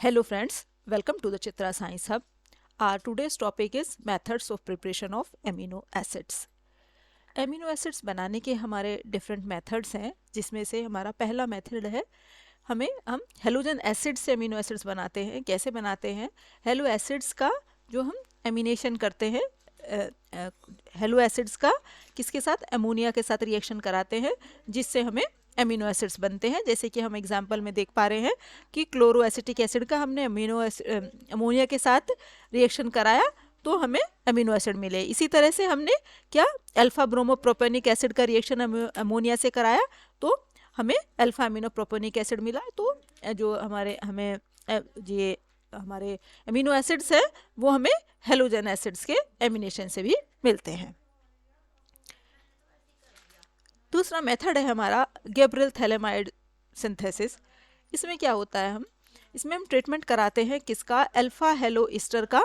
Hello friends, welcome to the Chitra Science Hub. Our today's topic is methods of preparation of amino acids. Amino acids बनाने के हमारे different methods हैं, जिसमें से हमारा पहला मेथड है हम हेलोजन एसिड से अमीनो एसिड्स बनाते हैं। कैसे बनाते हैं? हेलो एसिड्स का जो हम एमिनेशन करते हैं, हेलो एसिड्स का किसके साथ? अमोनिया के साथ रिएक्शन कराते हैं, जिससे हमें एमिनो एसिड्स बनते हैं। जैसे कि हम एग्जांपल में देख पा रहे हैं कि क्लोरो एसिटिक एसिड का हमने अमोनिया के साथ रिएक्शन कराया तो हमें अमीनो एसिड मिले। इसी तरह से हमने क्या अल्फा ब्रोमोप्रोपेनिक एसिड का रिएक्शन अमोनिया से कराया तो हमें अल्फा अमीनो प्रोपेनिक एसिड मिला। तो जो ये हमारे अमीनो एसिड्स हैं वो हमें हेलोजन एसिड्स के एमिनेशन से भी मिलते हैं। दूसरा मेथड है हमारा गैब्रियल थैलेमाइड सिंथेसिस। इसमें क्या होता है, इसमें हम ट्रीटमेंट कराते हैं किसका? अल्फा हेलो ईस्टर का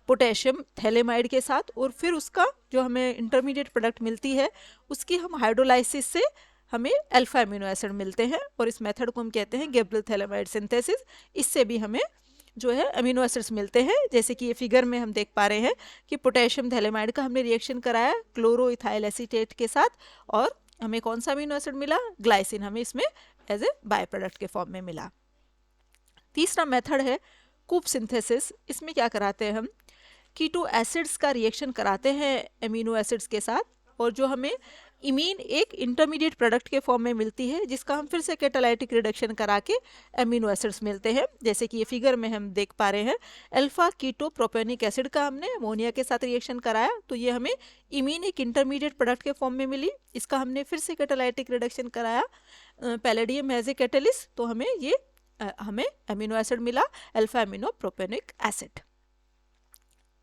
पोटेशियम थैलेमाइड के साथ, और फिर उसका जो हमें इंटरमीडिएट प्रोडक्ट मिलती है उसकी हम हाइड्रोलाइसिस से हमें अल्फा अमीनो एसिड मिलते हैं, और इस मेथड को हम कहते हैं गैब्रियल थैलेमाइड सिंथेसिस। इससे भी हमें जो है अमीनो एसिड्स मिलते हैं। जैसे कि ये फिगर में हम देख पा रहे हैं कि पोटेशियम थैलेमाइड का हमने रिएक्शन कराया क्लोरो इथाइल एसीटेट के साथ, और हमें कौन सा अमीनो एसिड मिला? ग्लाइसिन हमें इसमें एज ए बाय प्रोडक्ट के फॉर्म में मिला। तीसरा मेथड है कूप सिंथेसिस। इसमें क्या कराते हैं हम? कीटो एसिड्स का रिएक्शन कराते हैं अमीनो एसिड्स के साथ, और जो हमें इमीन एक इंटरमीडिएट प्रोडक्ट के फॉर्म में मिलती है, जिसका हम फिर से कैटालाइटिक रिडक्शन करा के अमीनो एसिड्स मिलते हैं। जैसे कि ये फिगर में हम देख पा रहे हैं अल्फा कीटो प्रोपेनिक एसिड का हमने अमोनिया के साथ रिएक्शन कराया तो ये हमें इमीन एक इंटरमीडिएट प्रोडक्ट के फॉर्म में मिली। इसका हमने फिर से कैटालाइटिक रिडक्शन कराया पैलेडियम एज ए कैटलिस्ट, तो हमें अमीनो एसिड मिला alpha amino propanoic acid.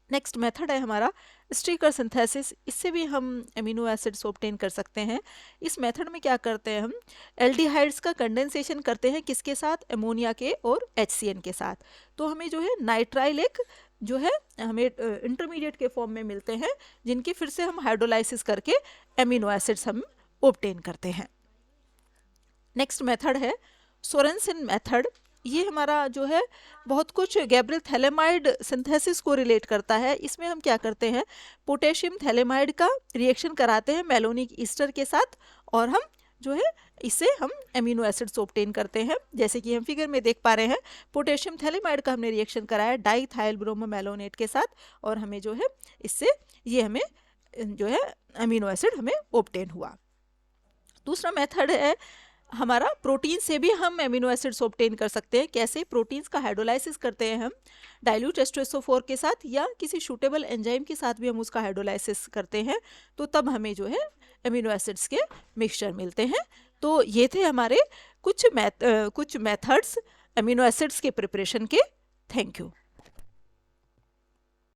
Next method है हमारा स्टिकर सिंथेसिस। इससे भी हम अमीनो एसिड्स ऑब्टेन कर सकते हैं। इस मेथड में क्या करते हैं, हम एल्डिहाइड्स का कंडेंसेशन करते हैं किसके साथ? अमोनिया के और HCN के साथ। तो हमें जो है नाइट्राइल एक जो है हमें इंटरमीडिएट के फॉर्म में मिलते हैं, जिनकी फिर से हम हाइड्रोलाइसिस करके अमीनो एसिड्स हम ऑब्टेन करते हैं। नेक्स्ट मेथड है सोरेनसन मेथड। ये हमारा जो है बहुत कुछ गैब्रियल थैलेमाइड सिंथेसिस को रिलेट करता है। इसमें हम क्या करते हैं? पोटेशियम थैलेमाइड का रिएक्शन कराते हैं मेलोनिक ईस्टर के साथ, और हम जो है इससे हम अमीनो एसिड्स ऑब्टेन करते हैं। जैसे कि हम फिगर में देख पा रहे हैं पोटेशियम थैलेमाइड का हमने रिएक्शन कराया डाइथाइल ब्रोमोमेलोनेट के साथ, और हमें जो है इससे ये हमें जो है अमीनो एसिड हमें ऑब्टेन हुआ। दूसरा मेथड है हमारा प्रोटीन से भी हम एमिनो एसिड्स ऑब्टेन कर सकते हैं। कैसे? प्रोटीन्स का हाइड्रोलाइसिस करते हैं हम डाइल्यूट H2SO4 के साथ, या किसी सूटेबल एंजाइम के साथ भी हम उसका हाइड्रोलाइसिस करते हैं, तो तब हमें जो है एमिनो एसिड्स के मिक्सचर मिलते हैं। तो ये थे हमारे कुछ मेथड्स एमिनो एसिड्स के प्रिपरेशन के। Thank you.